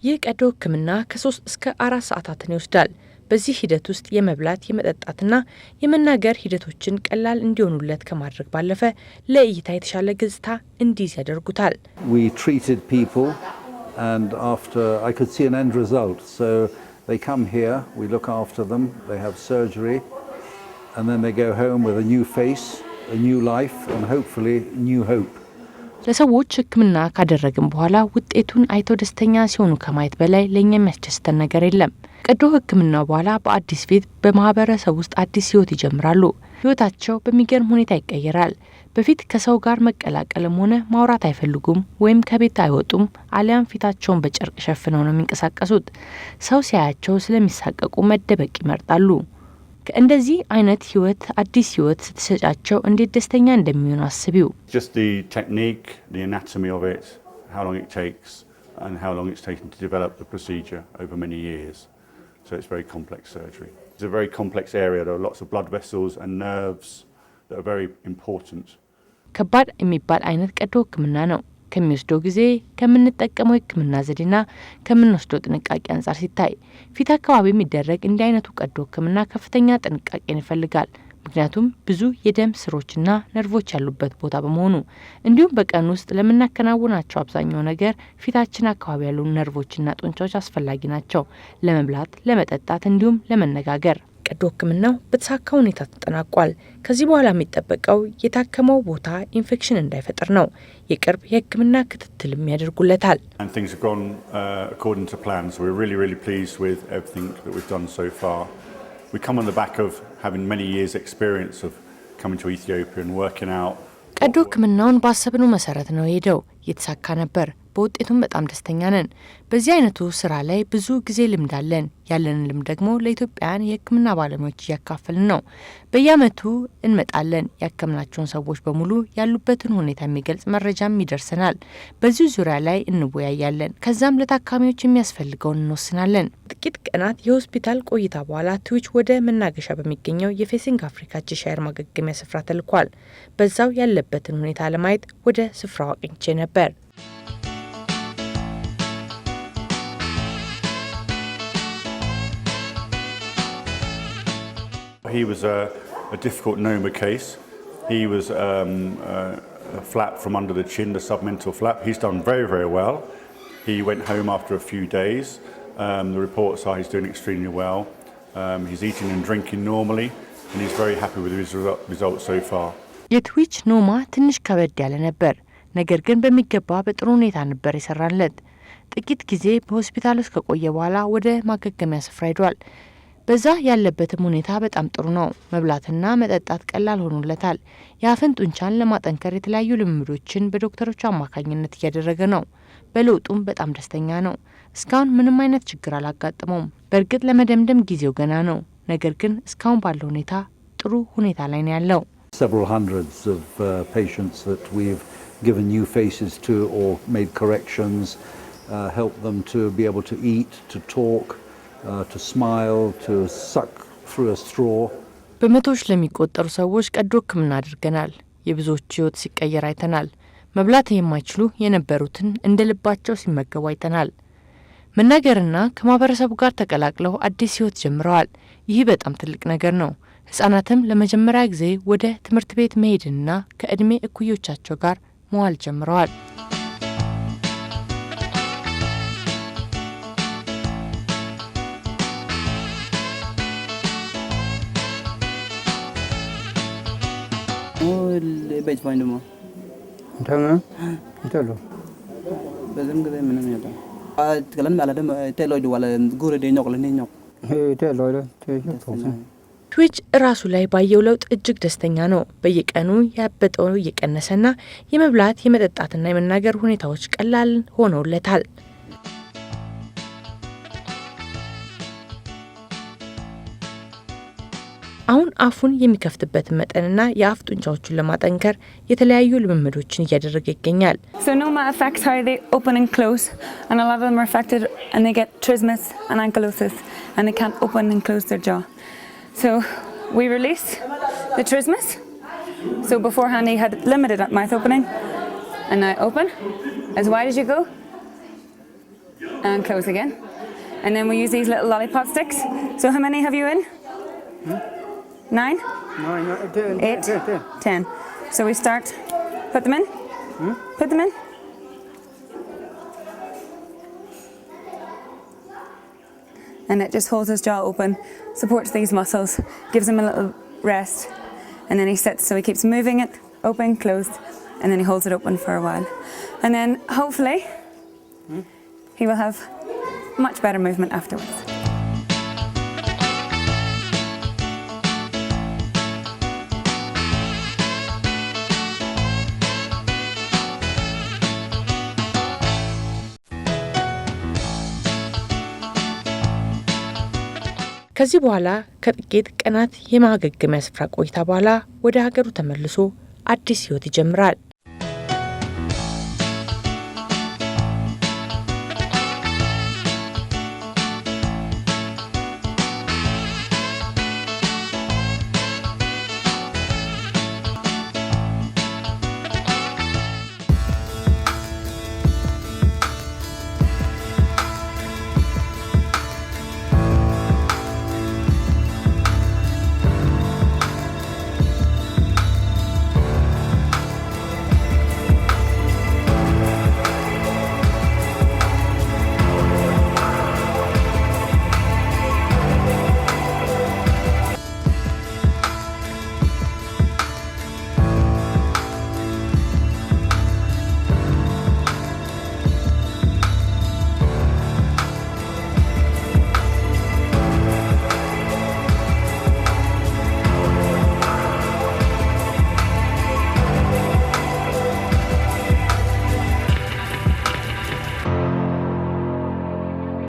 ይህ ቀዶ ሕክምና ከ3 እስከ 4 ሰዓታትን ይወስዳል። በዚህ ሂደት ውስጥ የመብላት የመጠጣትና የመናገር ሂደቶችን ቀላል እንዲሆኑለት ከማድረግ ባለፈ ለእይታ የተሻለ ገጽታ እንዲይዝ ያደርጉታል። We treated people and after I could see an end result. So they come here, we look after them, they have surgery and then they go home with a new face, a new life and hopefully new hope. ለሰዎች ሕክምና ካደረግን በኋላ ውጤቱን አይተው ደስተኛ ሲሆኑ ከማየት በላይ ለኛ የሚያስደስተን ነገር የለም። ቀዶ ሕክምናው በኋላ በአዲስ ቤት በማህበረሰብ ውስጥ አዲስ ህይወት ይጀምራሉ። ህይወታቸው በሚገርም ሁኔታ ይቀየራል። በፊት ከሰው ጋር መቀላቀልም ሆነ ማውራት አይፈልጉም ወይም ከቤት አይወጡም፣ አሊያም ፊታቸውን በጨርቅ ሸፍነው ነው የሚንቀሳቀሱት። ሰው ሲያያቸው ስለሚሳቀቁ መደበቅ ይመርጣሉ። ከእንደዚህ አይነት ህይወት አዲስ ህይወት ስትሰጫቸው እንዴት ደስተኛ እንደሚሆኑ አስቢው። Just the technique, the anatomy of it, how long it takes and how long it's taken to develop the procedure over many years. So it's very complex surgery. It's a very complex area. There are lots of blood vessels and nerves that are very important. ከባድ የሚባል አይነት ቀዶ ሕክምና ነው። ከሚወስደው ጊዜ ከምንጠቀመው ሕክምና ዘዴና ከምንወስደው ጥንቃቄ አንጻር ሲታይ ፊት አካባቢ የሚደረግ እንዲህ አይነቱ ቀዶ ሕክምና ከፍተኛ ጥንቃቄን ይፈልጋል። ምክንያቱም ብዙ የደም ስሮችና ነርቮች ያሉበት ቦታ በመሆኑ እንዲሁም በቀን ውስጥ ለምናከናውናቸው አብዛኛው ነገር ፊታችን አካባቢ ያሉ ነርቮችና ጡንቻዎች አስፈላጊ ናቸው፣ ለመብላት፣ ለመጠጣት እንዲሁም ለመነጋገር። ቀዶ ሕክምናው በተሳካ ሁኔታ ተጠናቋል። ከዚህ በኋላ የሚጠበቀው የታከመው ቦታ ኢንፌክሽን እንዳይፈጠር ነው። የቅርብ የሕክምና ክትትልም ያደርጉለታል። And things have gone according to plan. So we're really pleased with everything that we've done so far. We come on the back of having many years experience of coming to Ethiopia and working out. ቀዶ ሕክምናውን ባሰብነው መሰረት ነው ሄደው የተሳካ ነበር። በውጤቱም በጣም ደስተኛ ነን። በዚህ አይነቱ ስራ ላይ ብዙ ጊዜ ልምድ አለን። ያለንን ልምድ ደግሞ ለኢትዮጵያውያን የሕክምና ባለሙያዎች እያካፈልን ነው። በየአመቱ እንመጣለን። ያከምናቸውን ሰዎች በሙሉ ያሉበትን ሁኔታ የሚገልጽ መረጃም ይደርሰናል። በዚህ ዙሪያ ላይ እንወያያለን። ከዛም ለታካሚዎች የሚያስፈልገውን እንወስናለን። ጥቂት ቀናት የሆስፒታል ቆይታ በኋላ ትዊች ወደ መናገሻ በሚገኘው የፌሲንግ አፍሪካ ቼሻየር ማገገሚያ ስፍራ ተልኳል። በዛው ያለበትን ሁኔታ ለማየት ወደ ስፍራው አቅኝቼ ነበር። He was a difficult Noma case. He was a flap from under the chin, the submental flap. He's done very well. He went home after a few days. The reports are he's doing extremely well. He's eating and drinking normally, and he's very happy with his results so far. የትዊች ኖማ ትንሽ ከበድ ያለ ነበር፣ ነገር ግን በሚገባ በጥሩ ሁኔታ ነበር የሰራለት። ጥቂት ጊዜ በሆስፒታል ውስጥ ከቆየ በኋላ ወደ ማገገሚያ ስፍራ ሄዷል። በዛ ያለበትም ሁኔታ በጣም ጥሩ ነው። መብላትና መጠጣት ቀላል ሆኖለታል። የአፍን ጡንቻን ለማጠንከር የተለያዩ ልምምዶችን በዶክተሮቹ አማካኝነት እያደረገ ነው። በለውጡም በጣም ደስተኛ ነው። እስካሁን ምንም አይነት ችግር አላጋጠመውም። በእርግጥ ለመደምደም ጊዜው ገና ነው፣ ነገር ግን እስካሁን ባለው ሁኔታ ጥሩ ሁኔታ ላይ ነው ያለው። Several hundreds of patients that we've given new faces to or made corrections, helped them to be able to eat, to talk, to smile, to suck through a straw. በመቶዎች ለሚቆጠሩ ሰዎች ቀዶ ሕክምና አድርገናል። የብዙዎች ህይወት ሲቀየር አይተናል። መብላት የማይችሉ የነበሩትን እንደ ልባቸው ሲመገቡ አይተናል። መናገርና ከማህበረሰቡ ጋር ተቀላቅለው አዲስ ህይወት ጀምረዋል። ይህ በጣም ትልቅ ነገር ነው። ህጻናትም ለመጀመሪያ ጊዜ ወደ ትምህርት ቤት መሄድና ከእድሜ እኩዮቻቸው ጋር መዋል ጀምረዋል። በጅ ፋይንድ ሞ እንታማ እንታሎ በዘም ገደ ምንም ያለው አትከለም ማለት ቴሎይድ ዋለ ጉረ ደኛው ለነኛው ቴሎይድ ትዊች ራሱ ላይ ባየው ለውጥ እጅግ ደስተኛ ነው። በየቀኑ ያበጠው እየቀነሰና የመብላት የመጠጣትና የመናገር ሁኔታዎች ቀላል ሆነውለታል። አሁን አፉን የሚከፍትበት መጠንና የአፍ ጡንቻዎቹን ለማጠንከር የተለያዩ ልምምዶችን እያደረገ ይገኛል። So Noma affects how they open and close, and a lot of them are affected and they get trismus and ankylosis and they can't open and close their jaw. So we release the trismus. So beforehand he had limited mouth opening, and now open. As wide as you go. and close again. And then we use these little lollipop sticks. So how many have you in? 9? 8? 10. So we start, put them in, put them in. And it just holds his jaw open, supports these muscles, gives him a little rest. And then he sits, so he keeps moving it, open, closed, and then he holds it open for a while. And then hopefully he will have much better movement afterwards. ከዚህ በኋላ ከጥቂት ቀናት የማገገሚያ ስፍራ ቆይታ በኋላ ወደ ሀገሩ ተመልሶ አዲስ ህይወት ይጀምራል።